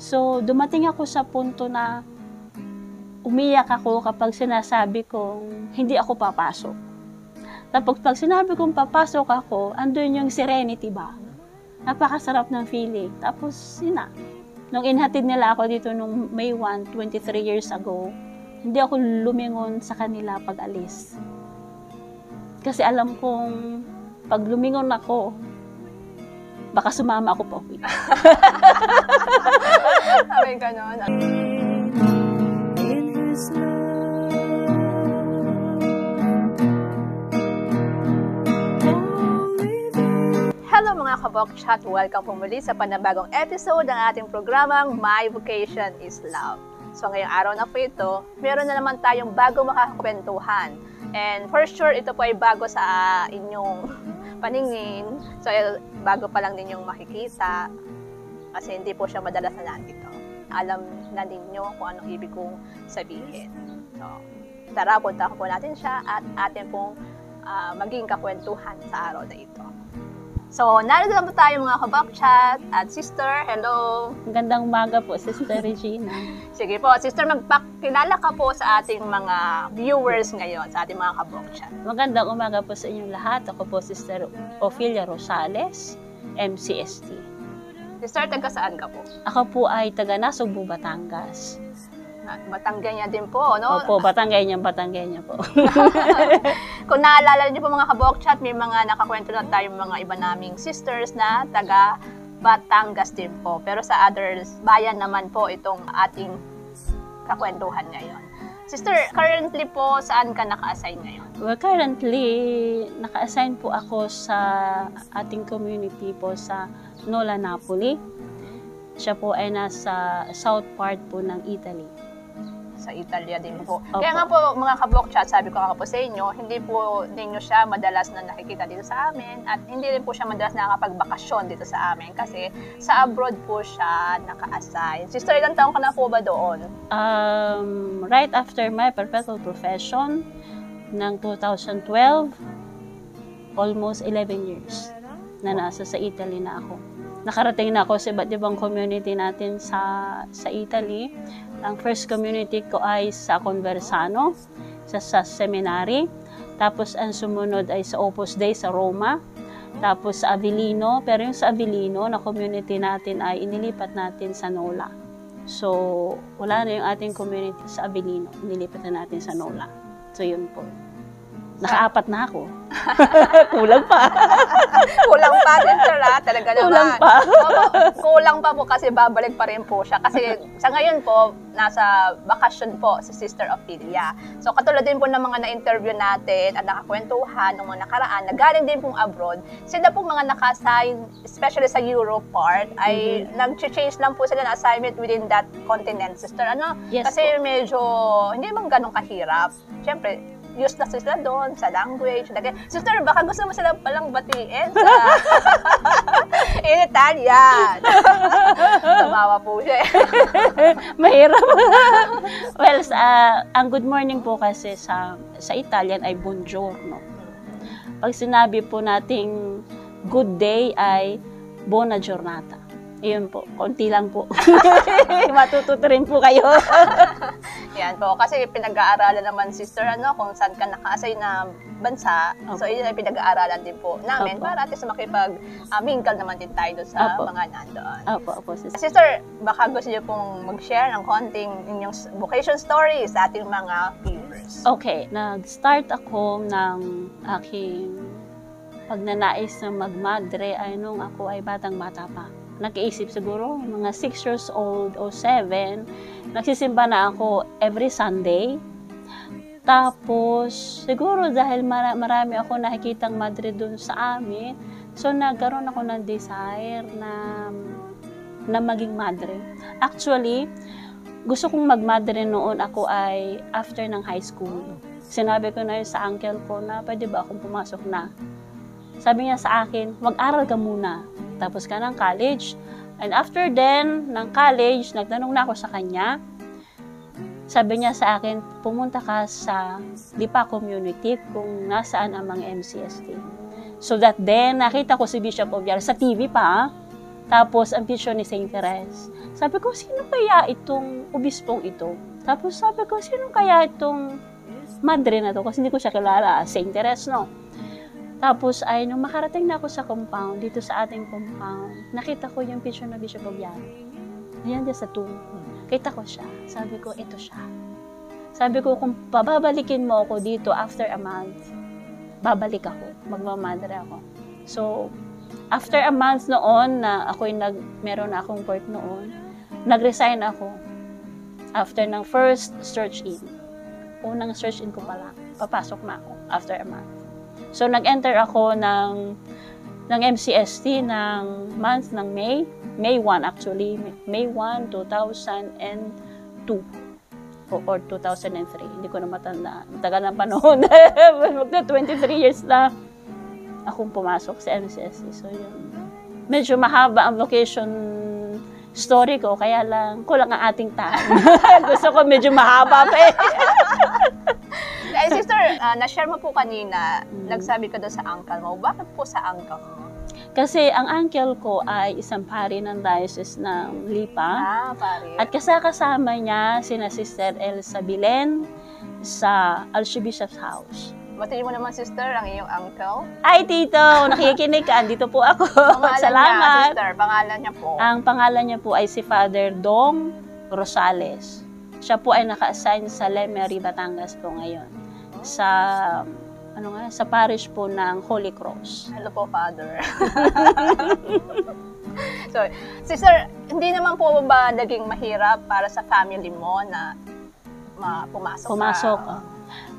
So, dumating ako sa punto na umiyak ako kapag sinasabi kong hindi ako papasok. Tapos pag sinabi kong papasok ako, andun yung serenity ba? Napakasarap ng feeling. Tapos, yun na. Nung inhatid nila ako dito nung May 1, 23 years ago, hindi ako lumingon sa kanila pag alis. Kasi alam kong pag lumingon ako, baka sumama ako pa uwi. Sabi ka nun. Hello mga kabokchat! Welcome po muli sa panibagong episode ng ating programang My Vocation is Love. So ngayong araw na po ito, meron na naman tayong bago makakakwentuhan. And for sure, ito po ay bago sa inyong paningin. So bago pa lang ninyong makikita kasi hindi po siya madalas na nandito. Alam na ninyo kung anong ibig kong sabihin. So tara, punta po natin siya at atin pong maging kakwentuhan sa araw na ito. So, narito na po tayo mga kabokchat at sister, hello! Magandang umaga po, Sister Regina. Sige po, sister, magpakilala ka po sa ating mga viewers ngayon, sa ating mga kabokchat. Magandang umaga po sa inyong lahat. Ako po, Sister Ophelia Rosales, MCST. Sister, taga saan ka po? Ako po ay taga Nasugbu, Batangas. Batanggenya din po, no? Opo, Batanggenya po. Kung naalala niyo po mga kabokchat, may mga nakakwento na tayong mga iba naming sisters na taga Batangas din po. Pero sa others, bayan naman po itong ating kakwentuhan ngayon. Sister, currently po, saan ka naka-assign ngayon? Well, currently, naka-assign po ako sa ating community po sa Nola, Napoli. Siya po ay nasa south part po ng Italy. Sa Italia din po. Opo. Kaya nga po mga kabokchat, sabi ko nga po sa inyo, hindi po ninyo siya madalas na nakikita dito sa amin at hindi rin po siya madalas nakakapagbakasyon dito sa amin kasi sa abroad po siya naka-assign. Sister, ilang taon ka na po ba doon? Right after my perpetual profession ng 2012, almost 11 years na nasa sa Italy na ako. Nakarating na ako sa iba't ibang community natin sa Italy. Ang first community ko ay sa Conversano, sa seminary. Tapos ang sumunod ay sa Opus Dei sa Roma. Tapos sa Avellino. Pero yung sa Avellino na community natin ay inilipat natin sa Nola. So wala na yung ating community sa Avellino. Inilipat na natin sa Nola. So yun po. Naka-4 na ako. Kulang pa. Kulang pa, sister, talaga naman. Kulang pa. Kulang pa po kasi babalik pa rin po siya. Kasi sa ngayon po, nasa bakasyon po si Sister Ophelia. So katulad din po ng mga na-interview natin at nakakwentuhan ng mga nakaraan, na galing din pong abroad, sila po mga naka-assign, especially sa Europe part, ay nag-change lang po sila ng assignment within that continent, sister. Ano? Yes, kasi po. medyo, hindi naman ganun kahirap. Siyempre, used na sila doon sa language. Sister, baka gusto mo sila palang batiin sa in Italian. Tumawa po siya. Mahirap. Well, ang good morning po kasi sa Italian ay buongiorno. Pag sinabi po nating good day ay buona giornata. Iyon po, konti lang po. Matututo rin po kayo. Yan po, kasi pinag-aaralan naman, sister, kung saan ka naka-assign na bansa. So, yun ay pinag-aaralan din po namin para at least makipag-mingle naman din tayo doon sa mga nandoon. Opo, sister. Sister, baka gusto niyo pong mag-share ng konting inyong vocation story sa ating mga viewers. Okay, nag-start ako ng aking pagnanais na magmadre ay nung ako ay batang-bata pa. Nakiisip siguro, mga 6 years old o 7, nagsisimba na ako every Sunday. Tapos, siguro dahil marami ako nakikitang madre dun sa amin, so nagkaroon ako ng desire na maging madre. Actually, gusto kong magmadre noon ako ay after ng high school. Sinabi ko na yun sa uncle ko na pwede ba akong pumasok na. Sabi niya sa akin, mag-aral ka muna. Tapos ka ng college. And after then, ng college, nagtanong na ako sa kanya. Sabi niya sa akin, pumunta ka sa Lipa Community kung nasaan ang mga MCST. So that then, nakita ko si Bishop Oviar sa TV pa. Tapos, ang picture ni Saint Therese. Sabi ko, sino kaya itong obispong ito? Tapos sabi ko, sino kaya itong madre na to? Kasi hindi ko siya kilala, Saint Therese, no? Tapos, ay, nung makarating na ako sa compound, dito sa ating compound, nakita ko yung picture ng Bishop Obiano. Ayan din sa tomb. Kita ko siya. Sabi ko, ito siya. Sabi ko, kung pababalikin mo ako dito after a month, babalik ako. Magmamadre ako. So, after a month noon, na ako'y meron na akong work noon, nag-resign ako. After ng first search-in. Unang search-in ko pala. Papasok na ako after a month. So, nag-enter ako ng MCST ng month ng May. May 1 actually. May 1, 2002. Or 2003. Hindi ko na matanda. Tagal ng panahon. Magna 23 years na akong pumasok sa MCST. So, yun. Medyo mahaba ang vocation story ko, kaya lang, kulang ang ating time. Gusto ko medyo mahaba pa eh. Sister, na-share mo po kanina, nagsabi ka doon sa uncle mo. Bakit po sa uncle mo? Kasi ang uncle ko ay isang pari ng diocese ng Lipa. Pari. At kasama niya sina Sister Elsa Bilen sa Archbishop's House. Batiin mo naman, sister, ang iyong uncle. Ay, tito! Nakikinig ka. Andito po ako. Pangalan Salamat. niya, sister. Pangalan niya po. Ang pangalan niya po ay si Father Dong Rosales. Siya po ay naka-assign sa Lemery, Batangas po ngayon. Sa parish po ng Holy Cross. Hello po, Father. So, sister, hindi naman po ba naging mahirap para sa family mo na pumasok ka?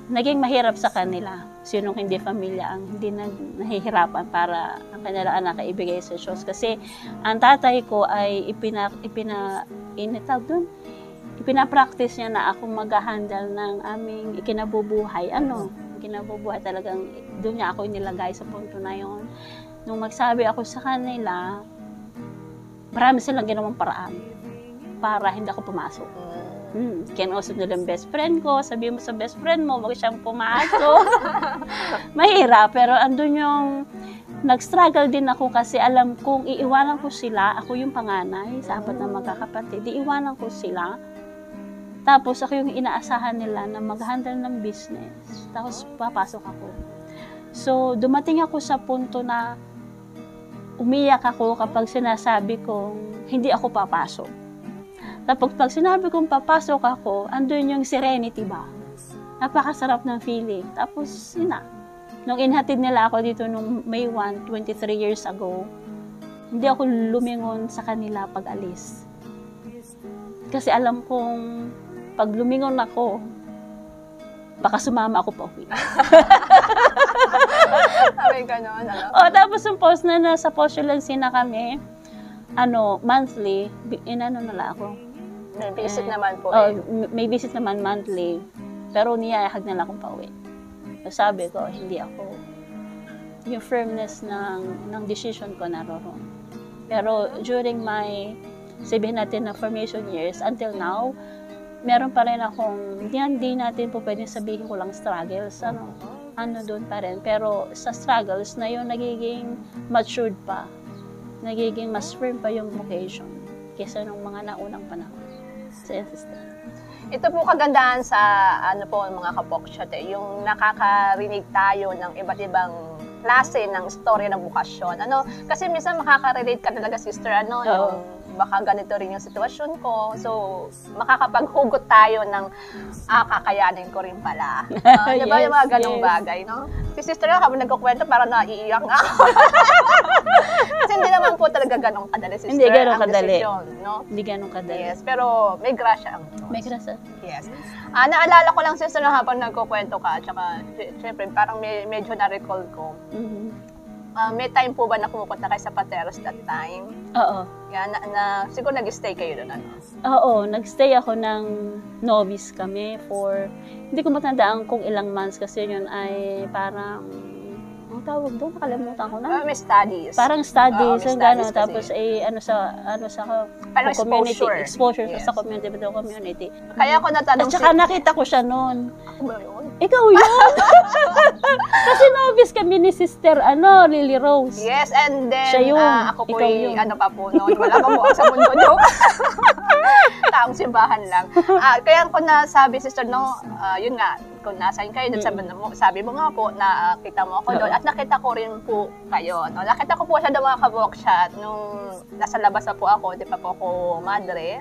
Naging mahirap sa kanila. Sinong hindi pamilya ang hindi nahihirapan para ang kanilang anak ay ibigay sa Diyos. Kasi ang tatay ko ay ipinapractice niya na ako mag-handle ng aming ikinabubuhay. Kinabubuhay talagang doon niya ako inilagay sa punto na yon. Nung magsabi ako sa kanila, marami silang ginawang paraan para hindi ako pumasok. Kinausap nila yung best friend ko, sabihin mo sa best friend mo, wag siyang pumasok. Mahirap, pero andun yung nag-struggle din ako kasi alam kong iiwanan ko sila, ako yung panganay sa apat na magkakapatid, iiwanan ko sila. Tapos ako yung inaasahan nila na mag-handle ng business. Tapos papasok ako. So, dumating ako sa punto na umiyak ako kapag sinasabi kong hindi ako papasok. Tapos pag sinabi kong papasok ako, andun yung serenity ba? Napakasarap ng feeling. Tapos, nung inhatid nila ako dito nung May 1, 23 years ago, hindi ako lumingon sa kanila pag alis. Kasi alam kong pag lumingon ako, baka sumama ako pa uwi. Sabi ka noon, Tapos yung post na nasa postulancy na kami, monthly, nala ako. May visit naman po. May visit naman monthly, pero niyayahag nila akong pauwi. Sabi ko, hindi ako. Yung firmness ng decision ko naroon. Pero during my, sabihin natin na formation years, until now, meron pa rin akong, hindi natin po pwedeng sabihin ko lang struggles, doon pa rin. Pero sa struggles na yun, nagiging matured pa. Nagiging mas firm pa yung vocation kaysa nung mga naunang panahon sa sister. Ito po kagandahan sa mga kapoksyat, yung nakakarinig tayo ng iba't ibang klase ng storya ng bukasyon. Kasi minsan makaka-relate ka talaga, sister, yung baka ganito rin yung sitwasyon ko. So, makakapaghugot tayo ng kakayanin ko rin pala. Diba yung mga ganong bagay, no? Si sister na habang nagkukwento, parang naiiyak nga ako. Kasi hindi naman po talaga ganong kadali, sister. Hindi ganong kadali. Desisyon, no? Hindi ganong kadali. Yes, pero may grasya ang Diyos. May grasya. Yes. Naalala ko lang, sister, na habang nagkukwento ka, tsaka, syempre, parang medyo na-recall ko. May time po ba na pumupunta kayo sa Pateros that time? Oo. Yan, siguro nag-stay kayo doon, Oo, nag-stay ako ng novice kami for, hindi ko matandaan kung ilang months kasi yun ay parang ang tawag doon, nakalimutan ko na. May studies. Parang studies, Oo, may yung gano'n. studies Tapos, kasi. ano sa Parang community. Exposure Yes. sa community. Kaya ako natanong At saka nakita ko siya noon. Ako ba yun? Ikaw yun! Kasi novice kami ni Sister, Lily Rose. Yes, and then, Siya yun. ako po Ikaw yun. ano pa po noon, wala pang buwang sa mundo, joke. Taong simbahan lang. Kaya ko nasabi, sister, no, yun nga, kung nasan kayo, sabi mo nga po, nakita mo ako doon, at nakita ko rin po kayo. No? Nakita ko po siya doon mga kabokshot, nung nasa labas na po ako, di pa po ako madre.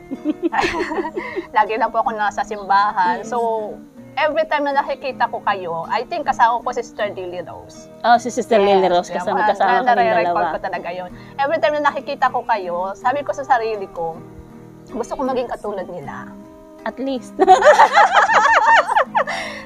Lagi lang po ako nasa simbahan. So, every time na nakikita ko kayo, I think kasama po si Sister Lily Rose. Oh, si Sister Lily Rose, kasama kami Nare-record dalawa. ko talaga yun. Every time na nakikita ko kayo, sabi ko sa sarili ko, gusto ko maging katulad nila. At least.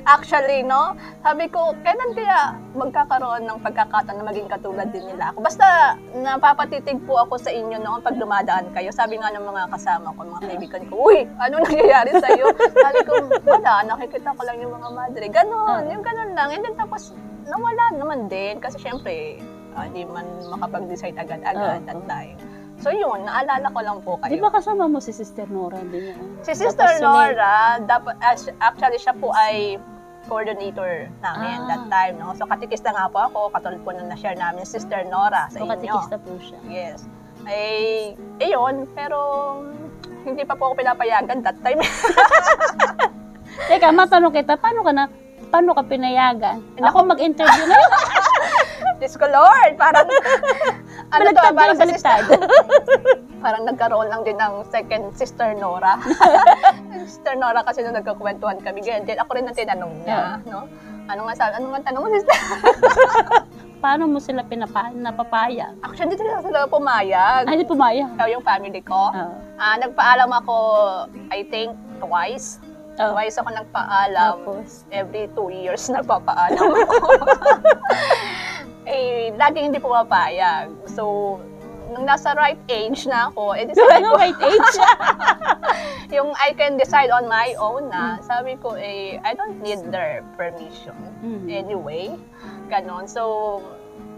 Actually, no? Sabi ko, kailan kaya magkakaroon ng pagkakataon na maging katulad din nila ako? Basta, napapatitig po ako sa inyo noon pag dumadaan kayo. Sabi nga ng mga kasama ko, mga kaibigan ko, uy, ano nangyayari sa'yo? Sabi ko, wala, nakikita ko lang yung mga madre. Ganon, yung ganon lang. And then tapos, nawala naman din. Kasi syempre, hindi man makapag-decide agad-agad that time. So yun, naalala ko lang po kayo. Di ba kasama mo si Sister Nora din yan? Si Sister Nora, actually siya po ay coordinator namin that time. No? So katikista nga po ako, katulad po na na-share namin si Sister Nora sa inyo. Katikista po siya. Yes. Yun, pero hindi pa po ako pinapayagan that time. Teka, matanong kita, paano ka pinayagan? Ako mag-interview na yun. Diyos ko Lord, parang parang sa baliktad. Parang nagkaroon lang din ng second Sister Nora. Sister Nora kasi nung nagkakwentuhan kami, ganyan. Ako rin ang tinanong niya, no? Ano nga tanong mo, sister? Paano mo sila napapayag? Actually, dito lang sila pumayag. Ay, hindi pumayag. Yung family ko. Nagpaalam ako, I think, twice. Twice ako nagpaalam. Tapos, every 2 years nagpapaalam ako. Lagi hindi pumapayag. So, nung nasa right age na ako, ano right age? yung I can decide on my own na, sabi ko, I don't need their permission. Anyway, ganon. So,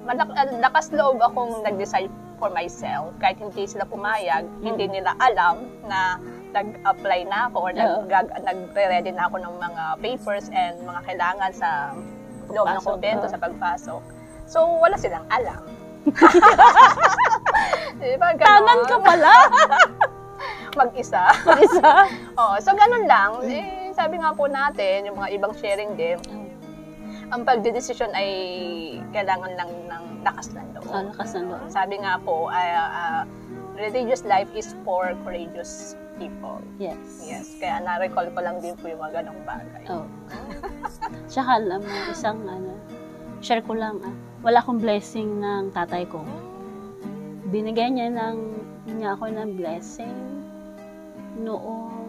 lakas loob akong nag-decide for myself. Kahit hindi sila pumayag, hindi nila alam na nag-apply na ako or nagre-ready na ako ng mga papers and mga kailangan sa loob ng kumbento sa pagpasok. So, wala silang alam. Diba, Tanan ka pala! Mag-isa. So, ganun lang. Sabi nga po natin, yung mga ibang sharing din, ang pagdedesisyon ay kailangan lang ng lakas ng loob. Lakas ng loob. Sabi nga po, religious life is for courageous people. Yes. Kaya na-recall ko lang din po yung mga ganong bagay. Tsaka alam mo, isang share ko lang, wala akong blessing ng tatay ko. Binigyan niya ako ng blessing noong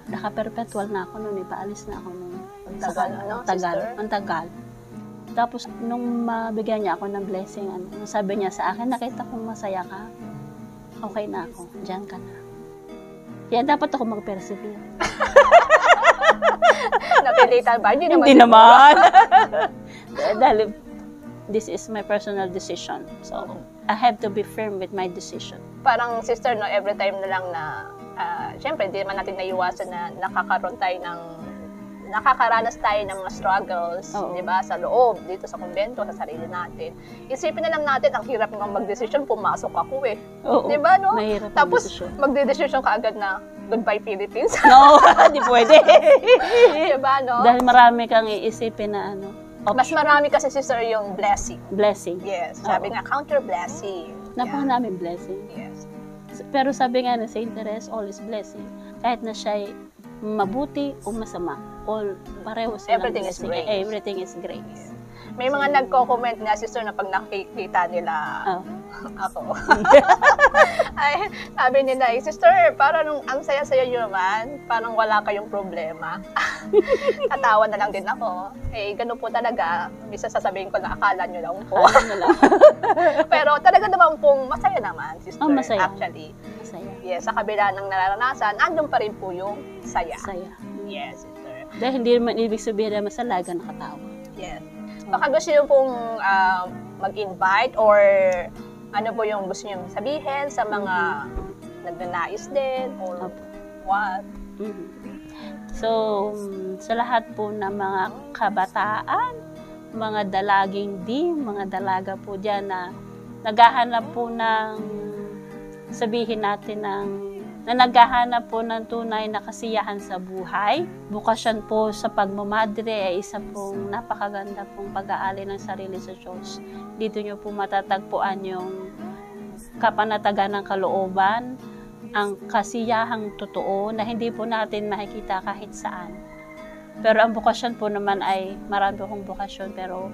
naka-perpetual na ako noon, paalis na ako noon. Ang tagal. Tapos, nung mabigyan niya ako ng blessing, sabi niya sa akin, nakita kong masaya ka, okay na ako, dyan ka na. Kaya dapat ako mag-persevere. Napilitan ba? Hindi naman. Dahil, this is my personal decision. So, I have to be firm with my decision. Parang, sister, no, every time na lang na, syempre, hindi naman natin naiwasan na nakakaranas tayo ng mga struggles, di ba, sa loob, dito sa kumbento, sa sarili natin. Isipin na lang natin, ang hirap ng mag-decision, pumasok ako Di ba, no? Mahirap tapos, magde-decision ka agad na, goodbye Philippines. No, hindi pwede. Di ba, no? Dahil marami kang iisipin na mas marami kasi, sister, yung blessing. Blessing. Yes. Sabi nga, counter blessing. Napakadaming blessing. Yes. Pero sabi nga na Saint Teresa, all is blessing. Kahit na siya'y mabuti o masama, all pareho silang Everything is blessing. grace. Everything is grace. May mga nagko-comment nga, sister, na pag nakikita nila ako. Ay, sabi nila, sister, parang ang saya-saya nyo naman, parang wala kayong problema. Tatawa na lang din ako. Ganun po talaga. Bisa sasabihin ko na akala nyo lang po. Pero talaga naman pong masaya naman, sister. Masaya. Actually. Masaya. Yes, sa kabila ng nararanasan, andun pa rin po yung saya. Saya. Yes, sister. Dahil hindi naman ibig sabihin na masalaga nakatawa. Yes. Baka gusto niyo pong mag-invite or ano po yung gusto niyo sabihin sa mga nagnanais din or what? So, sa lahat po ng mga kabataan, mga dalaging mga dalaga po dyan na naghahanap po ng, sabihin natin na naghahanap po ng tunay na kasiyahan sa buhay. Bukasyon po sa pagmamadre ay isa pong napakaganda pong pag-aali ng sarili sa Diyos. Dito nyo po matatagpuan yung kapanatagan ng kalooban, ang kasiyahang totoo na hindi po natin makikita kahit saan. Pero ang bukasyon po naman ay marami akong bukasyon, pero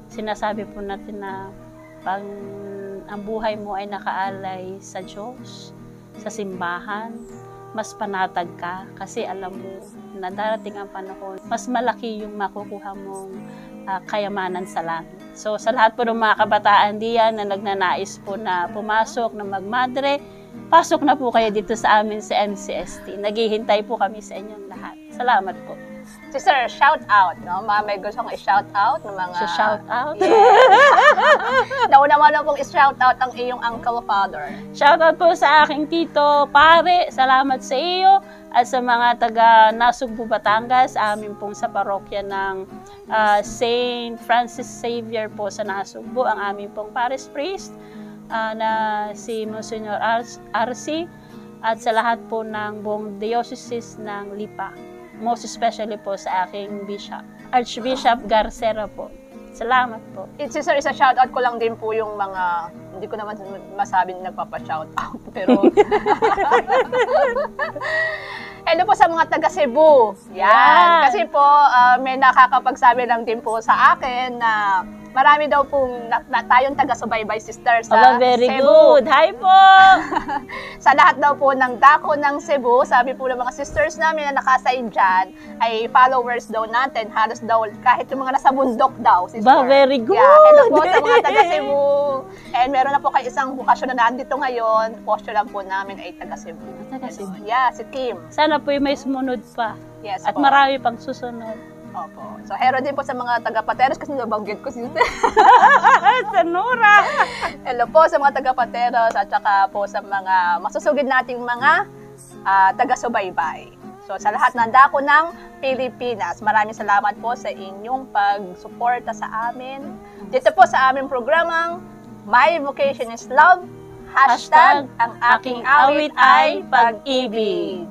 sinasabi po natin na pag ang buhay mo ay nakaalay sa Diyos, sa simbahan, mas panatag ka kasi alam mo na darating ang panahon, mas malaki yung makukuha mong kayamanan sa langit. So sa lahat po ng mga kabataan diyan na nagnanais po na pumasok, na magmadre, pasok na po kayo dito sa amin sa MCST. Naghihintay po kami sa inyong lahat. Salamat po. Sister, shout out, no? May gusto kong i-shout out ng mga... So, shout out? Yes. Nauna pong i-shout out ang iyong uncle, father. Shout out po sa aking tito, pare. Salamat sa iyo. At sa mga taga Nasugbu, Batangas, amin pong sa parokya ng St. Francis Xavier po sa Nasugbu, ang amin pong parish priest na si Monsignor RC. At sa lahat po ng buong diocese ng Lipa. Most especially po sa aking bishop, Archbishop Garcera po. Salamat po. Sister, isa shoutout ko lang din po yung mga, hindi ko naman masabing nagpapa-shoutout, pero... Hello po sa mga taga Cebu. Yan. Yeah. Kasi po, may nakakapagsabi lang din po sa akin na marami daw pong tayong taga-subaybay sister sa very Cebu. good. Hi po! Sa lahat daw po ng dako ng Cebu, sabi po ng mga sisters namin na nakasaid dyan, ay followers daw natin. Halos daw, kahit yung mga nasa bundok daw, sister. Very good! Yeah, hello po sa mga taga-Cebu. And meron na po kayo isang bukasyon na nandito ngayon. Posture lang po namin ay taga-Cebu. Taga-Cebu. Yeah, si Kim. Sana po yung may sumunod pa. Yes At po. marami pang susunod. Opo. So, hero din po sa mga taga-Pateros kasi nabanggit ko si Sanura! Hello po sa mga taga-Pateros at saka po sa mga masusugid nating mga taga-subaybay. So, sa lahat ng dako ng Pilipinas, maraming salamat po sa inyong pag-suporta sa amin. Dito po sa aming programang My Vocation is Love. Hashtag ang aking awit ay pag-ibig.